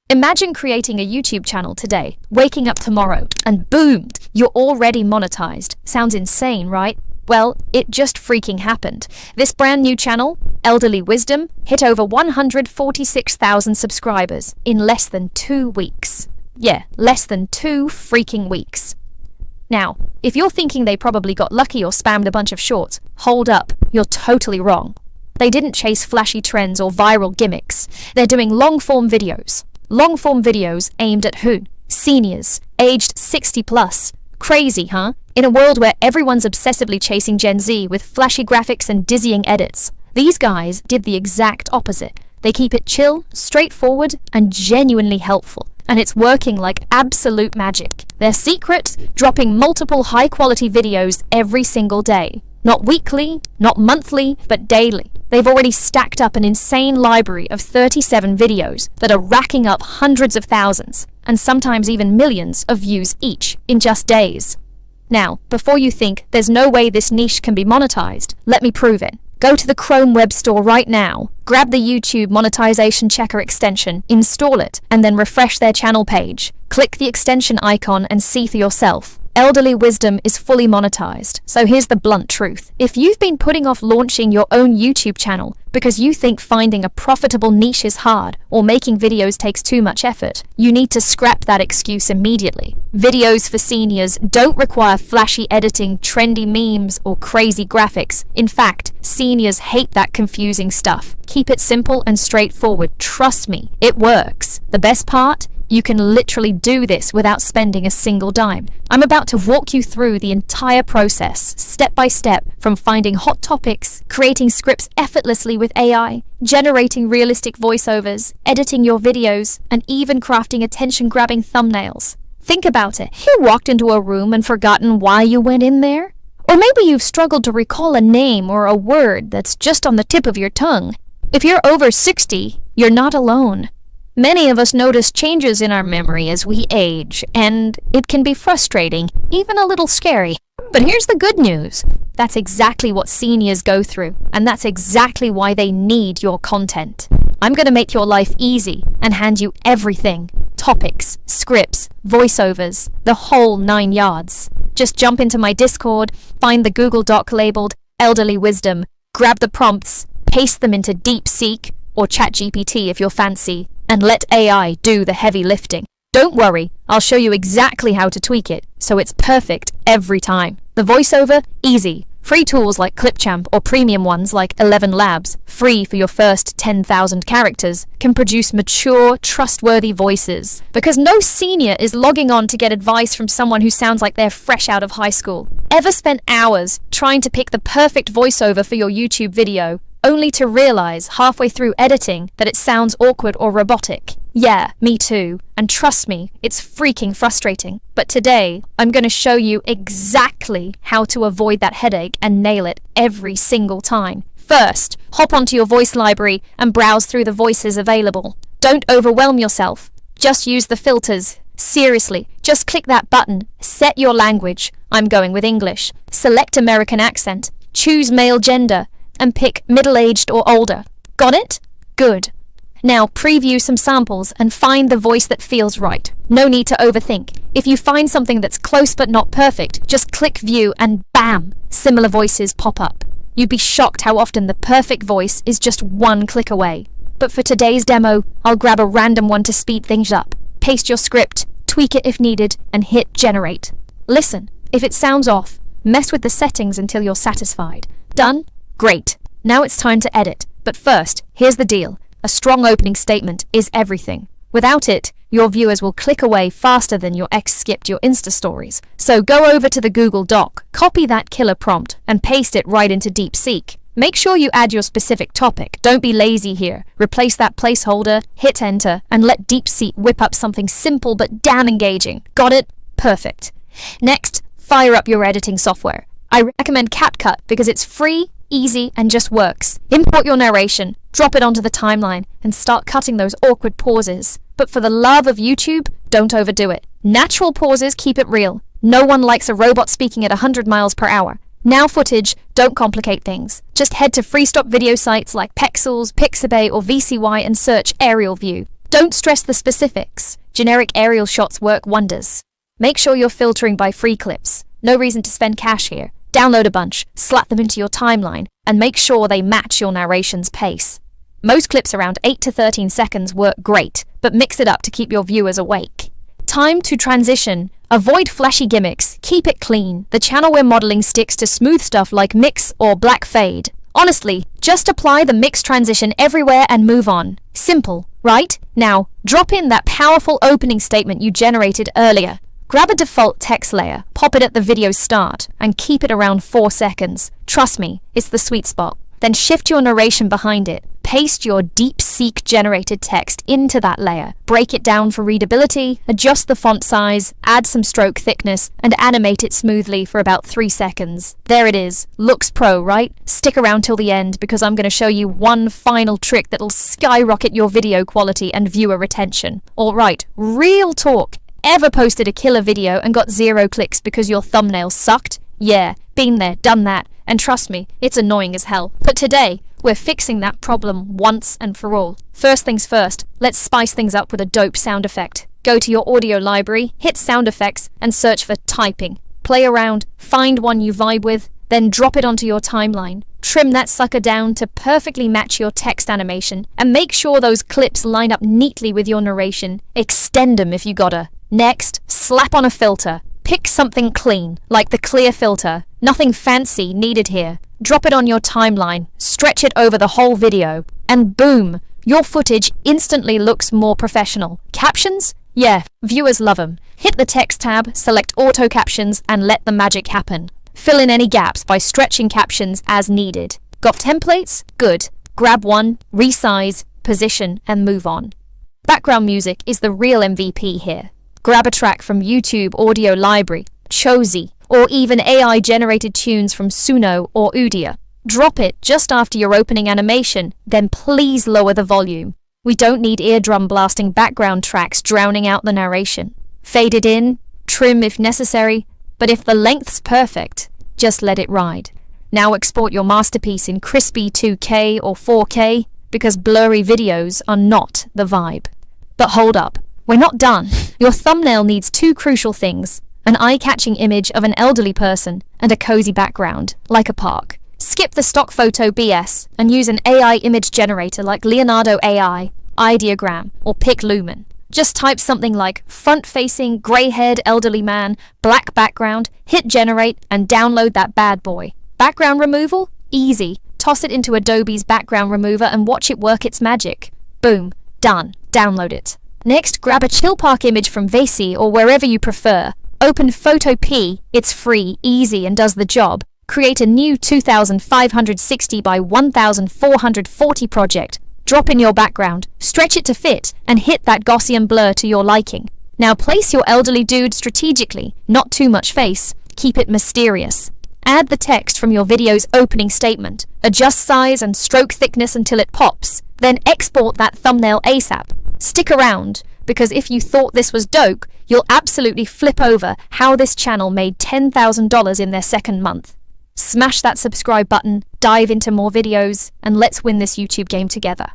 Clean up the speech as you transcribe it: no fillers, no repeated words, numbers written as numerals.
Imagine creating a YouTube channel today, waking up tomorrow, and boom, you're already monetized. Sounds insane, right? Well, it just freaking happened. This brand new channel, Elderly Wisdom, hit over 146,000 subscribers in less than 2 weeks. Yeah, less than 2 freaking weeks. Now, if you're thinking they probably got lucky or spammed a bunch of shorts, hold up, you're totally wrong. They didn't chase flashy trends or viral gimmicks. They're doing long-form videos. Long-form videos aimed at who? Seniors, aged 60 plus. Crazy, huh? In a world where everyone's obsessively chasing Gen Z with flashy graphics and dizzying edits, these guys did the exact opposite. They keep it chill, straightforward, and genuinely helpful. And it's working like absolute magic. Their secret? Dropping multiple high-quality videos every single day. Not weekly, not monthly, but daily. They've already stacked up an insane library of 37 videos that are racking up hundreds of thousands, and sometimes even millions of views each in just days. Now, before you think there's no way this niche can be monetized, let me prove it. Go to the Chrome web store right now, grab the YouTube Monetization Checker extension, install it, and then refresh their channel page. Click the extension icon and see for yourself. Elderly Wisdom is fully monetized, so here's the blunt truth. If you've been putting off launching your own YouTube channel because you think finding a profitable niche is hard or making videos takes too much effort, you need to scrap that excuse immediately. Videos for seniors don't require flashy editing, trendy memes, or crazy graphics. In fact, seniors hate that confusing stuff. Keep it simple and straightforward. Trust me, it works. The best part? You can literally do this without spending a single dime. I'm about to walk you through the entire process, step by step, from finding hot topics, creating scripts effortlessly with AI, generating realistic voiceovers, editing your videos, and even crafting attention-grabbing thumbnails. Think about it. You walked into a room and forgotten why you went in there? Or maybe you've struggled to recall a name or a word that's just on the tip of your tongue. If you're over 60, you're not alone. Many of us notice changes in our memory as we age, and it can be frustrating, even a little scary. But here's the good news. That's exactly what seniors go through, and that's exactly why they need your content. I'm going to make your life easy and hand you everything. Topics, scripts, voiceovers, the whole 9 yards. Just jump into my Discord, find the Google Doc labeled Elderly Wisdom, grab the prompts, paste them into DeepSeek or ChatGPT if you're fancy, and let AI do the heavy lifting. Don't worry, I'll show you exactly how to tweak it, so it's perfect every time. The voiceover? Easy. Free tools like Clipchamp or premium ones like 11 Labs, free for your first 10,000 characters, can produce mature, trustworthy voices. Because no senior is logging on to get advice from someone who sounds like they're fresh out of high school. Ever spent hours trying to pick the perfect voiceover for your YouTube video, only to realize halfway through editing that it sounds awkward or robotic? Yeah, me too. And trust me, it's freaking frustrating. But today, I'm going to show you exactly how to avoid that headache and nail it every single time. First, hop onto your voice library and browse through the voices available. Don't overwhelm yourself. Just use the filters. Seriously, just click that button. Set your language. I'm going with English. Select American accent. Choose male gender. And pick middle-aged or older. Got it? Good. Now preview some samples and find the voice that feels right. No need to overthink. If you find something that's close but not perfect, just click view and bam, similar voices pop up. You'd be shocked how often the perfect voice is just one click away. But for today's demo, I'll grab a random one to speed things up. Paste your script, tweak it if needed, and hit generate. Listen, if it sounds off, mess with the settings until you're satisfied. Done? Great. Now it's time to edit. But first, here's the deal. A strong opening statement is everything. Without it, your viewers will click away faster than your ex skipped your Insta stories. So go over to the Google Doc, copy that killer prompt, and paste it right into DeepSeek. Make sure you add your specific topic. Don't be lazy here. Replace that placeholder, hit enter, and let DeepSeek whip up something simple but damn engaging. Got it? Perfect. Next, fire up your editing software. I recommend CapCut because it's free, easy, and just works. Import your narration, drop it onto the timeline, and start cutting those awkward pauses. But for the love of YouTube, don't overdo it. Natural pauses keep it real. No one likes a robot speaking at 100 miles per hour. Now footage, don't complicate things. Just head to free stock video sites like Pexels, Pixabay, or VCY and search aerial view. Don't stress the specifics. Generic aerial shots work wonders. Make sure you're filtering by free clips. No reason to spend cash here. Download a bunch, slap them into your timeline, and make sure they match your narration's pace. Most clips around 8 to 13 seconds work great, but mix it up to keep your viewers awake. Time to transition. Avoid flashy gimmicks. Keep it clean. The channel we're modeling sticks to smooth stuff like mix or black fade. Honestly, just apply the mix transition everywhere and move on. Simple, right? Now, drop in that powerful opening statement you generated earlier. Grab a default text layer, pop it at the video's start, and keep it around 4 seconds. Trust me, it's the sweet spot. Then shift your narration behind it. Paste your DeepSeek generated text into that layer. Break it down for readability, adjust the font size, add some stroke thickness, and animate it smoothly for about 3 seconds. There it is. Looks pro, right? Stick around till the end because I'm going to show you one final trick that'll skyrocket your video quality and viewer retention. Alright, real talk. Ever posted a killer video and got 0 clicks because your thumbnail sucked? Yeah, been there, done that, and trust me, it's annoying as hell. But today, we're fixing that problem once and for all. First things first, let's spice things up with a dope sound effect. Go to your audio library, hit sound effects, and search for typing. Play around, find one you vibe with, then drop it onto your timeline. Trim that sucker down to perfectly match your text animation, and make sure those clips line up neatly with your narration. Extend them if you gotta. Next, slap on a filter. Pick something clean, like the clear filter. Nothing fancy needed here. Drop it on your timeline, stretch it over the whole video, and boom, your footage instantly looks more professional. Captions? Yeah, viewers love them. Hit the text tab, select auto captions, and let the magic happen. Fill in any gaps by stretching captions as needed. Got templates? Good. Grab one, resize, position, and move on. Background music is the real MVP here. Grab a track from YouTube Audio Library, Chozy, or even AI-generated tunes from Suno or Udia. Drop it just after your opening animation, then please lower the volume. We don't need eardrum blasting background tracks drowning out the narration. Fade it in, trim if necessary, but if the length's perfect, just let it ride. Now export your masterpiece in crispy 2K or 4K, because blurry videos are not the vibe. But hold up. We're not done. Your thumbnail needs 2 crucial things: an eye-catching image of an elderly person and a cozy background, like a park. Skip the stock photo BS and use an AI image generator like Leonardo AI, Ideogram, or PicLumen. Just type something like front-facing, grey-haired elderly man, black background, hit generate, and download that bad boy. Background removal? Easy. Toss it into Adobe's background remover and watch it work its magic. Boom. Done. Download it. Next, grab a chill park image from Vesi or wherever you prefer. Open Photo P, it's free, easy, and does the job. Create a new 2560 by 1440 project. Drop in your background, stretch it to fit, and hit that Gaussian blur to your liking. Now place your elderly dude strategically, not too much face. Keep it mysterious. Add the text from your video's opening statement. Adjust size and stroke thickness until it pops. Then export that thumbnail ASAP. Stick around, because if you thought this was dope, you'll absolutely flip over how this channel made $10,000 in their second month. Smash that subscribe button, dive into more videos, and let's win this YouTube game together.